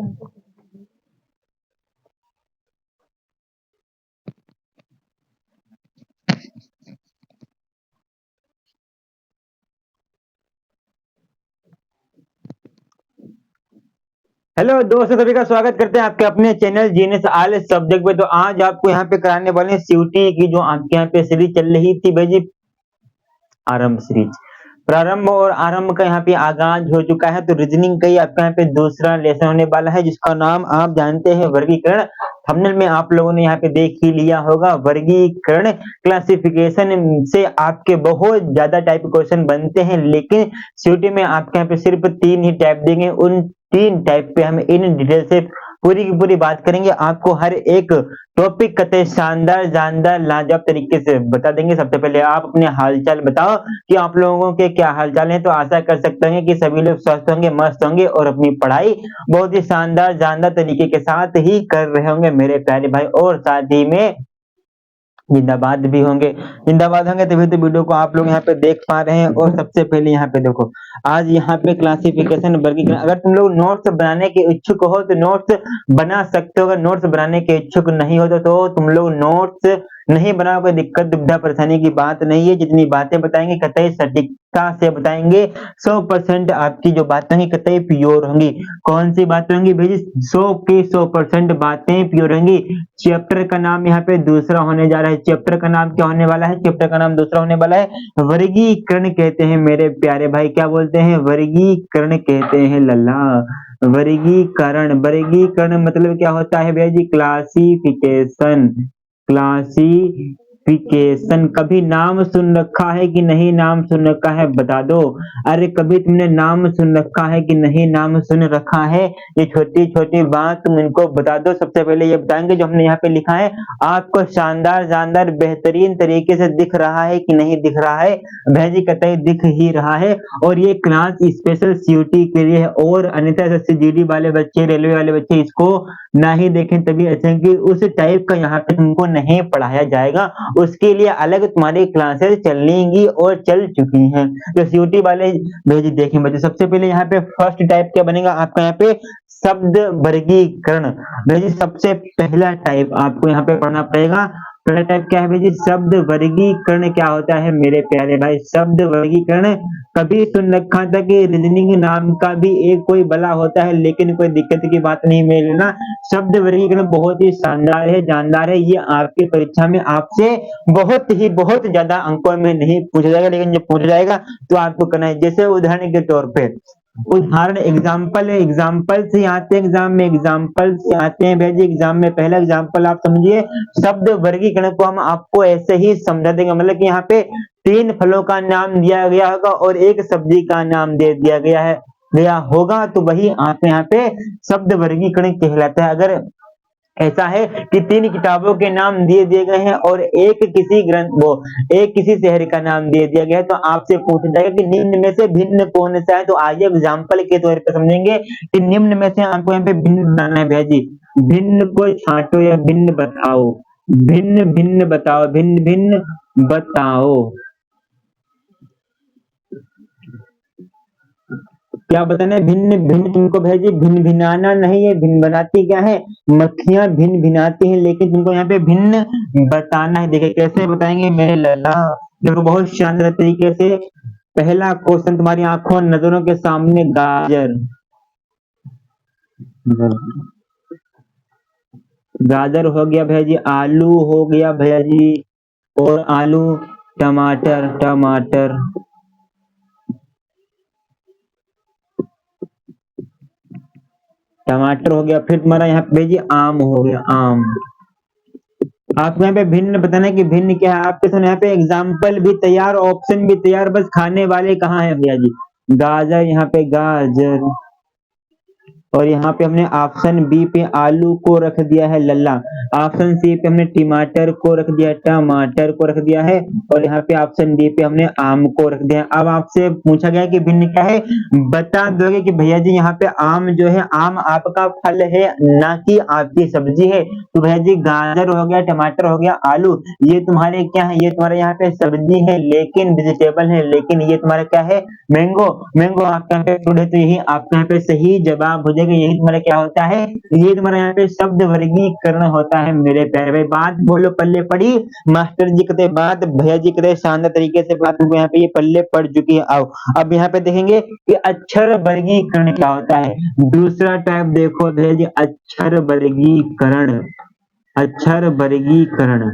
Hello दोस्तों, सभी का स्वागत करते हैं आपके अपने चैनल जीनियस ऑल सब्जेक्ट पे। तो आज आपको यहाँ पे कराने वाले हैं सीयूटी की जो आपके यहाँ पे सीरीज चल रही थी भाई जी, आरंभ सीरीज। प्रारंभ और आरंभ का यहाँ पे आगाज हो चुका है। तो रीजनिंग का ही आपका यहाँ पे दूसरा लेसन होने वाला है, जिसका नाम आप जानते हैं वर्गीकरण। थंबनेल में आप लोगों ने यहाँ पे देख ही लिया होगा, वर्गीकरण। क्लासिफिकेशन से आपके बहुत ज्यादा टाइप क्वेश्चन बनते हैं, लेकिन सीयूटी में आपके यहाँ पे सिर्फ 3 ही टाइप देंगे। उन 3 टाइप पे हम इन डिटेल से पूरी की पूरी बात करेंगे। आपको हर एक टॉपिक कतई शानदार जानदार लाजवाब तरीके से बता देंगे। सबसे पहले आप अपने हालचाल बताओ कि आप लोगों के क्या हालचाल है। तो आशा कर सकते हैं कि सभी लोग स्वस्थ होंगे, मस्त होंगे और अपनी पढ़ाई बहुत ही शानदार जानदार तरीके के साथ ही कर रहे होंगे मेरे प्यारे भाई, और साथ ही में जिंदाबाद भी होंगे। जिंदाबाद होंगे तभी तो वीडियो को आप लोग यहाँ पे देख पा रहे हैं। और सबसे पहले यहाँ पे देखो, आज यहाँ पे क्लासिफिकेशन वर्गीकरण। अगर तुम लोग नोट्स बनाने के इच्छुक हो तो नोट्स बना सकते हो। अगर नोट्स बनाने के इच्छुक नहीं हो तो तुम लोग नोट्स नहीं बनाओ, कोई दिक्कत दुविधा परेशानी की बात नहीं है। जितनी बातें बताएंगे कतई सटीकता से बताएंगे। 100% आपकी जो बातें होंगी कतई प्योर होंगी। कौन सी बातें होंगी भाई? 100 की 100% बातें प्योर होंगी। चैप्टर का नाम यहाँ पे दूसरा होने जा रहा है। चैप्टर का नाम क्या होने वाला है? चैप्टर का नाम दूसरा होने वाला है वर्गीकरण कहते हैं मेरे प्यारे भाई। क्या बोलते हैं? वर्गीकरण कहते हैं लल्ला। वर्गीकरण, वर्गीकरण मतलब क्या होता है भैया जी? क्लासिफिकेशन। क्लासिफिकेशन। कभी नाम सुन रखा है कि नहीं नाम सुन रखा है? बता दो। अरे कभी तुमने नाम सुन रखा है कि नहीं नाम सुन रखा है? ये छोटी छोटी बात तुम इनको बता दो। सबसे पहले ये बताएंगे जो हमने यहाँ पे लिखा है, आपको शानदार जानदार बेहतरीन तरीके से दिख रहा है कि नहीं दिख रहा है? भैजी कतई दिख ही रहा है। और ये क्लास स्पेशल सीयूटी के लिए है, और अन्यथा एसएससी जीडी वाले बच्चे, रेलवे वाले बच्चे इसको ना ही देखें तभी अच्छा है कि उस टाइप का यहाँ पे तुमको नहीं पढ़ाया जाएगा। उसके लिए अलग तुम्हारी क्लासेस चलेंगी और चल चुकी हैं। तो सीयूटी वाले भेजी देखें बच्चे। सबसे पहले यहाँ पे फर्स्ट टाइप क्या बनेगा आपका? यहाँ पे शब्द वर्गीकरण। भेजी सबसे पहला टाइप आपको यहाँ पे पढ़ना पड़ेगा। पहला टाइप क्या है भेजी? शब्द वर्गीकरण। क्या होता है मेरे प्यारे भाई शब्द वर्गीकरण? कभी सुन रखा था कि रीजनिंग नाम का भी एक कोई बला होता है, लेकिन कोई दिक्कत की बात नहीं मिले ना। शब्द वर्गीकरण बहुत ही शानदार है, जानदार है। ये आपकी परीक्षा में आपसे बहुत ज्यादा अंकों में नहीं पूछा जाएगा, लेकिन जब पूछा जाएगा तो आपको करना है। जैसे उदाहरण के तौर पे, उदाहरण एग्जाम्पल है, एग्जाम्पल से आते हैं एग्जाम में, एग्जाम्पल से आते हैं भेजी एग्जाम में। पहला एग्जाम्पल आप समझिए, शब्द वर्गीकरण को हम आपको ऐसे ही समझा देंगे। मतलब कि यहाँ पे 3 फलों का नाम दिया गया होगा और एक सब्जी का नाम दे दिया गया होगा, तो वही आप यहाँ पे शब्द वर्गीकरण कहलाता है। अगर ऐसा है कि 3 किताबों के नाम दिए दिए गए हैं और एक किसी शहर का नाम दे दिया गया है, तो आपसे पूछा जाएगा कि निम्न में से भिन्न कौन सा है। तो आइए एग्जाम्पल के तौर पर समझेंगे कि निम्न में से आपको यहाँ पे भिन्न बनाना है भैया जी। भिन्न को छांटो या भिन्न बताओ। भिन्न भिन्न बताओ, भिन्न भिन्न बताओ। क्या बताना है? भिन्न भिन्न। तुमको भेजी भिन्न भिनाना नहीं है, भिन्न बनाती क्या है? मक्खियां भिन्न भिनाती हैं, लेकिन तुमको यहाँ पे भिन्न बताना है। देखिए कैसे बताएंगे मेरे लल्ला, देखो बहुत शानदार तरीके से। पहला क्वेश्चन तुम्हारी आंखों नजरों के सामने, गाजर। गाजर हो गया भैया जी, आलू हो गया भैया जी, और आलू, टमाटर, टमाटर, टमाटर हो गया। फिर तुम्हारा यहाँ पे भेजिए आम हो गया, आम। आपको यहाँ पे भिन्न बताना है कि भिन्न क्या है। आपके सामने यहाँ पे एग्जाम्पल भी तैयार, ऑप्शन भी तैयार, बस खाने वाले कहाँ है भैया जी? गाजर, यहाँ पे गाजर। और यहाँ पे हमने ऑप्शन बी पे आलू को रख दिया है लल्ला। ऑप्शन सी पे हमने टमाटर को रख दिया, टमाटर को रख दिया है। और यहाँ पे ऑप्शन डी पे हमने आम को रख दिया। अब आपसे पूछा गया कि भिन्न क्या है, बता दोगे कि भैया जी यहाँ पे आम जो है, आम आपका फल है ना कि आपकी सब्जी है? तो भैया जी गाजर हो गया, टमाटर हो गया, आलू, ये तुम्हारे क्या है? ये तुम्हारे यहाँ पे सब्जी है, लेकिन वेजिटेबल है। लेकिन ये तुम्हारा क्या है? मैंगो। मैंगो आपके यहाँ पे फ्रूट है, तो यही आपके यहाँ पे सही जवाब हो लीजिएगा, यही तुम्हारा क्या होता है, ये तुम्हारा यहाँ पे शब्द वर्गीकरण होता है मेरे प्यारे भाई। बात बोलो पल्ले पड़ी, मास्टर जी कहते बात, भैया जी कहते शानदार तरीके से बात तुमको यहाँ पे ये पल्ले पड़ चुकी है। आओ अब यहाँ पे देखेंगे कि अक्षर वर्गीकरण क्या होता है। दूसरा टाइप देखो भैया जी, अक्षर वर्गीकरण। अक्षर वर्गीकरण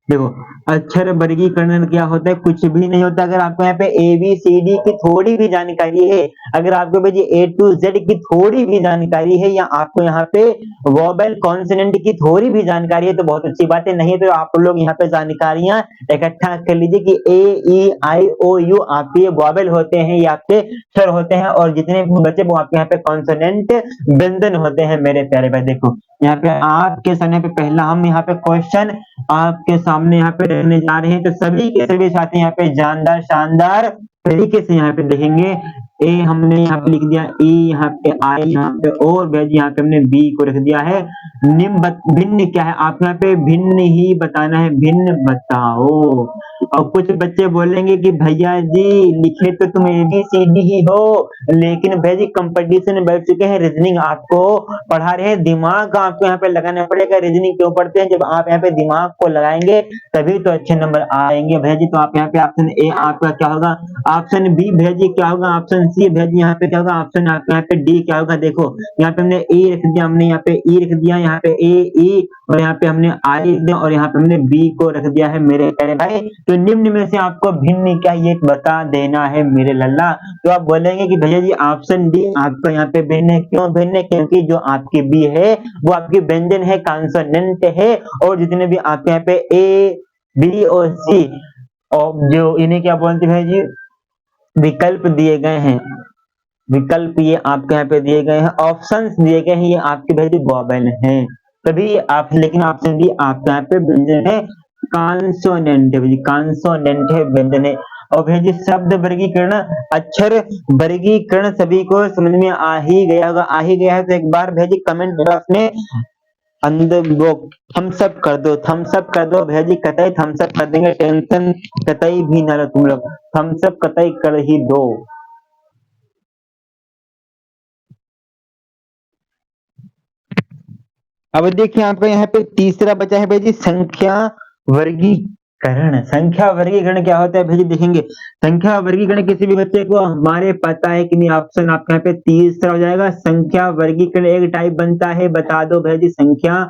देखो, अक्षर वर्गीकरण क्या होता है, कुछ भी नहीं होता। अगर आपको यहाँ पे ए बी सी डी की थोड़ी भी जानकारी है, अगर आपको भाई ए टू जेड की थोड़ी भी जानकारी है, या आपको यहाँ पे वोवेल कॉन्सोनेंट की थोड़ी भी जानकारी है तो बहुत अच्छी बात है, नहीं तो आप लोग यहाँ पे जानकारियां इकट्ठा कर लीजिए कि ए ई आई ओ यू आपके ये वोवेल होते हैं, ये आपके स्वर होते हैं, और जितने भी बच्चे वो आपके यहाँ पे कॉन्सोनेंट व्यंजन होते हैं मेरे प्यारे भाई। देखो यहाँ पे आपके सामने पे पहला हम यहाँ पे क्वेश्चन आपके सामने यहाँ पे रखने जा रहे हैं, तो सभी के सभी साथी यहाँ पे जानदार शानदार तरीके से यहाँ पे देखेंगे। ए हमने यहाँ पे लिख दिया, ई यहाँ पे आई यहाँ पे और भेज यहाँ पे हमने बी को रख दिया है। भिन्न क्या है, आप यहाँ पे भिन्न ही बताना है, भिन्न बताओ। और कुछ बच्चे बोलेंगे कि भैया जी लिखे तो तुम ABCD ही हो, लेकिन भैया जी कंपटीशन बैठ चुके हैं, रीजनिंग आपको पढ़ा रहे हैं, दिमाग आपको यहाँ पे लगाना पड़ेगा। रीजनिंग क्यों पढ़ते हैं, जब आप यहाँ पे दिमाग को लगाएंगे तभी तो अच्छे नंबर आएंगे भैया जी। तो आप यहाँ पे ऑप्शन ए आपका क्या होगा, ऑप्शन बी भैया जी क्या होगा, ऑप्शन सी भैया जी यहाँ पे क्या होगा, ऑप्शन आपका यहाँ पे डी क्या होगा। देखो यहाँ पे हमने ए रख दिया, हमने यहाँ पे ई रख दिया, यहाँ पे ए ई और यहाँ पे हमने आई रख दिया, और यहाँ पे हमने बी को रख दिया है मेरे प्यारे भाई। तो निम्न में से आपको भिन्न क्या ये बता देना है मेरे लल्ला। तो आप बोलेंगे कि भैया जी ऑप्शन डी आपका यहाँ पे भिन्न है, क्यों भिन्न है, क्योंकि जो आपकी बी है वो आपकी व्यंजन है, कॉन्सोनेंट है, और जितने भी आपके यहाँ पे ए बी और सी और जो इन्हें क्या बोलते हैं जी, विकल्प दिए गए हैं, विकल्प ये आपके यहाँ पे दिए गए हैं, ऑप्शंस दिए गए हैं, ये आपके भाई वोवेल हैं तभी आप, लेकिन ऑप्शन डी आपके यहाँ पे व्यंजन है, कॉन्सोनेंट है, कॉन्सोनेंट है, व्यंजन है। और भैया जी शब्द वर्गीकरण, अक्षर वर्गीकरण सभी को समझ में आ ही गया होगा, आ ही गया है तो एक बार भैया जी कमेंट बॉक्स में अंदर वो थम्स अप कर दो, थम्स अप कर दो भैया जी, कतई थम्स अप कर देंगे, टेंशन कतई भी ना लो तुम लोग, थम्स अप कतई कर ही दो। अब देखिए आपका यहाँ पे तीसरा बचा है भाई जी, संख्या वर्गीकरण। संख्या वर्गीकरण क्या होता है भाई जी, देखेंगे संख्या वर्गीकरण किसी भी बच्चे को हमारे पता है कि नहीं, ऑप्शन आपके यहाँ पे तीसरा हो जाएगा। संख्या वर्गीकरण एक टाइप बनता है, बता दो भाई जी संख्या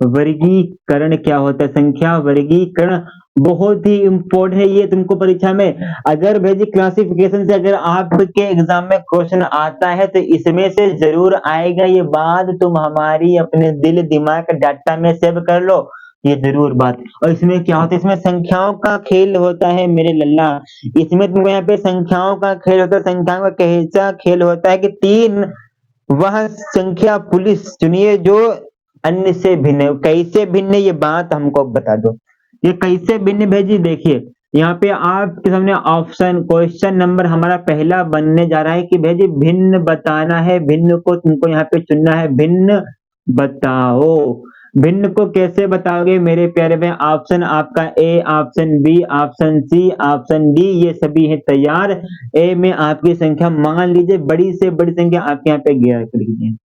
वर्गीकरण क्या होता है। संख्या वर्गीकरण बहुत ही इंपॉर्टेंट है, ये तुमको परीक्षा में अगर भेजी क्लासिफिकेशन से अगर आपके एग्जाम में क्वेश्चन आता है तो इसमें से जरूर आएगा, ये बात तुम हमारी अपने दिल दिमाग डाटा में सेव कर लो, ये जरूर बात। और इसमें क्या होता है, इसमें संख्याओं का खेल होता है मेरे लल्ला, इसमें तुमको यहाँ पे संख्याओं का खेल होता है। संख्याओं का कैसा खेल होता है कि तीन वह संख्या पुलिस चुनिए जो अन्य से भिन्न है। कैसे भिन्न है ये बात हमको बता दो, ये कैसे भिन्न भेजी। देखिए यहाँ पे आपके सामने ऑप्शन क्वेश्चन नंबर हमारा पहला बनने जा रहा है कि भेजी भिन्न बताना है, भिन्न को तुमको यहाँ पे चुनना है, भिन्न बताओ। भिन्न को कैसे बताओगे मेरे प्यारे में, ऑप्शन आपका A, option B, option C, option D, ये सभी है तैयार। ए में आपकी संख्या मान लीजिए बड़ी से बड़ी संख्या आपके यहाँ पे 11 लिख दी,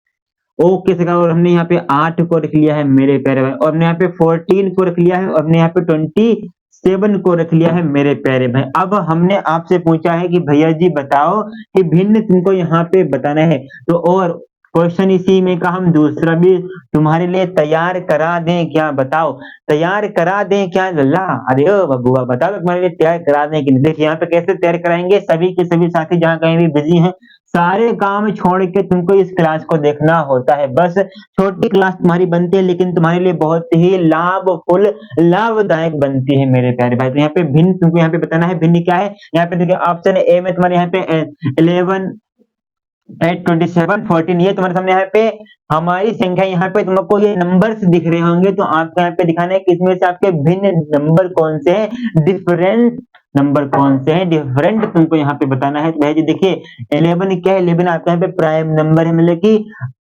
ओके सका, और हमने यहाँ पे 8 को रख लिया है मेरे प्यारे भाई, और हमने यहाँ पे 14 को रख लिया है, और हमने यहाँ पे 27 को रख लिया है मेरे प्यारे भाई। अब हमने आपसे पूछा है कि भैया जी बताओ कि भिन्न तुमको यहाँ पे बताना है, तो और क्वेश्चन इसी में का हम दूसरा भी तुम्हारे लिए तैयार करा दें क्या, बताओ तैयार करा दें क्या लल्ला। अरे ओ बबुआ बताओ तुम्हारे लिए तैयार करा दें कि नहीं। देखिए यहाँ पे कैसे तैयार कराएंगे, सभी के सभी साथी जहाँ कहीं भी बिजी हैं सारे काम छोड़ के तुमको इस क्लास को देखना होता है। बस छोटी क्लास तुम्हारी बनती है लेकिन तुम्हारे लिए बहुत ही लाभफुल लाभदायक बनती है मेरे प्यारे भाई। तो यहाँ पे भिन्न तुमको यहाँ पे बताना है, भिन्न क्या है। यहाँ पे देखिए ऑप्शन ए में तुम्हारे यहाँ पे 11 8 27 14 ये तुम्हारे सामने यहाँ पे हमारी संख्या, यहाँ पे तुमको ये नंबर्स दिख रहे होंगे, तो आपको यहाँ पे दिखाना है कि इसमें से आपके भिन्न नंबर कौन से हैं, डिफरेंट नंबर कौन से हैं, डिफरेंट तुमको यहाँ पे बताना है। तो देखिए 11 क्या है, 11 आपके यहाँ पे प्राइम नंबर है, मतलब कि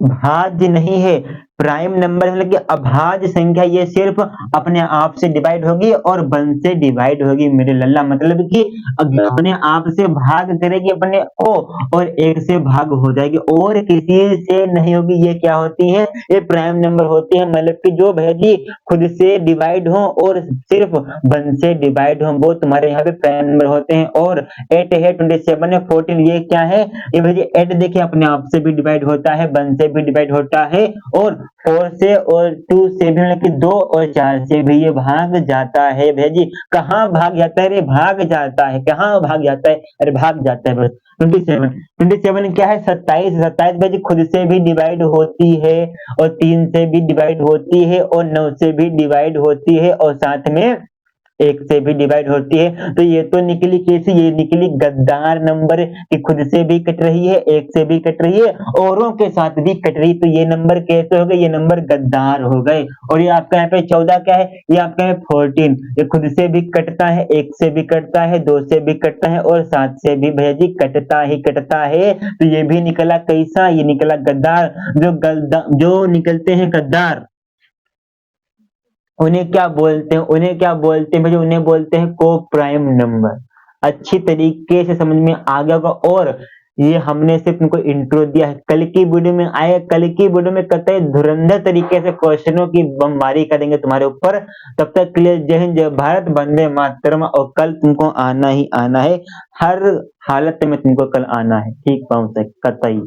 भाज्य नहीं है, प्राइम नंबर मतलब कि अभाज्य संख्या ये सिर्फ अपने आप से डिवाइड होगी और 1 से डिवाइड होगी मेरे लल्ला, मतलब कि अपने आप से भाग करेगी अपने को और 1 से भाग हो जाएगी और किसी से नहीं होगी। ये क्या होती है? ये प्राइम नंबर होती है, मतलब कि जो भैया जी खुद से डिवाइड हो और सिर्फ 1 से डिवाइड हो, वो तुम्हारे यहाँ पे प्राइम नंबर होते हैं। और 8 है, 27 है, 14, ये क्या है? ये भैया जी 8 देखिए अपने आप से भी डिवाइड होता है, 1 से भी डिवाइड होता है और 4 से और 2 से भी, मतलब कि 2 और 4 से भी ये भाग जाता है भैया जी। कहाँ भाग जाता है? अरे भाग जाता है। कहाँ भाग जाता है? अरे भाग जाता है बस। 27 क्या है? 27 भैया जी खुद से भी डिवाइड होती है और 3 से भी डिवाइड होती है और 9 से भी डिवाइड होती है और साथ में 1 से भी डिवाइड होती है। तो ये तो निकली कैसी? ये निकली गद्दार नंबर कि खुद से भी कट रही है, 1 से भी कट रही है, औरों के साथ भी कट रही। तो ये नंबर कैसे हो गए? ये नंबर गद्दार हो गए। और ये आपका यहाँ पे 14 क्या है? ये आपका है 14। ये खुद से भी कटता है, 1 से भी कटता है, 2 से भी कटता है और 7 से भी भैया जी कटता ही कटता है। तो ये भी निकला कैसा? ये निकला गद्दार। जो निकलते हैं गद्दार उन्हें क्या बोलते हैं? उन्हें क्या बोलते हैं भैया? उन्हें बोलते हैं को प्राइम नंबर। अच्छी तरीके से समझ में आ गया होगा। और ये हमने सिर्फ तुमको इंट्रो दिया है, कल की वीडियो में आए, कल की वीडियो में कतई धुरंधर तरीके से क्वेश्चनों की बमबारी करेंगे तुम्हारे ऊपर। तब तक के लिए जय हिंद, जय भारत, वंदे मातरम। और कल तुमको आना ही आना है, हर हालत में तुमको कल आना है, ठीक पाऊं तक कतई।